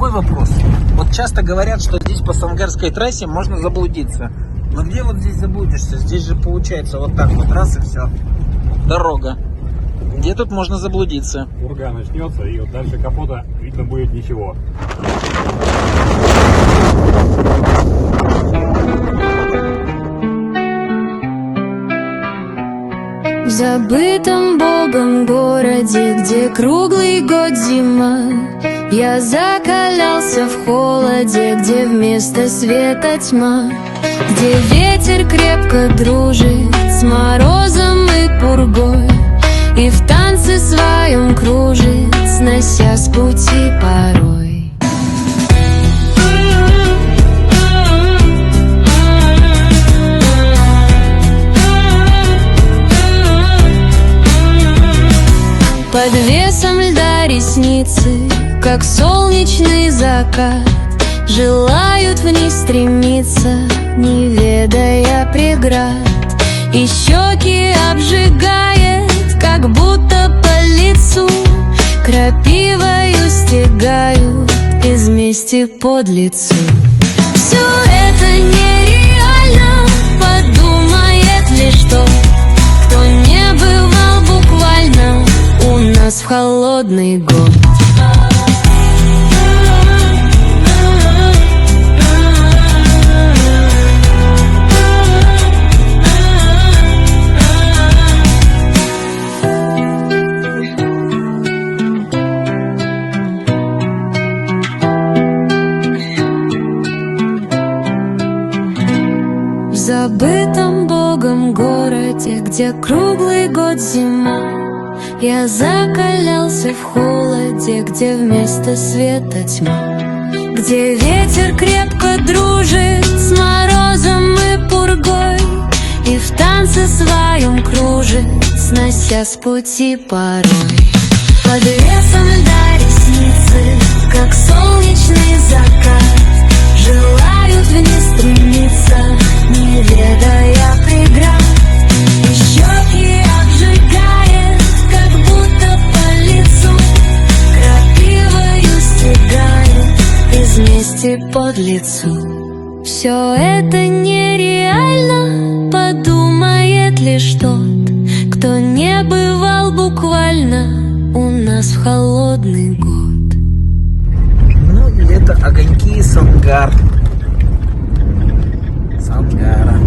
другой вопрос. Вот часто говорят, что здесь по Сангарской трассе можно заблудиться. Но где вот здесь заблудишься? Здесь же получается вот так вот, раз и все. Дорога. Где тут можно заблудиться? Урга начнется, и вот дальше капота видно будет ничего. В забытом Богом городе, где круглый год зима, я закалялся в холоде, где вместо света тьма, где ветер крепко дружит с морозом и пургой, и в танце своем кружит, снося с пути порой. Под весом льда ресницы, как солнечный закат, желают вниз стремиться, не ведая преград. И щеки обжигает, как будто по лицу крапивою стегают из мести подлецу. Все это нереально, подумает ли что, кто не бывал буквально у нас в холодный год. В забытом Богом городе, где круглый год зима, я закалялся в холоде, где вместо света тьма, где ветер крепко дружит с морозом и пургой, и в танце своем кружит, снося с пути порой. Под весом льда ресницы, как солнечный закат, желают вниз стремиться, не ведая преград. И щеки обжигает, как будто по лицу крапивою стегают из мести подлецу. Все это нереально, подумает лишь тот, кто не бывал буквально у нас в холодный год. Ну и это огоньки Сангар. Сангара.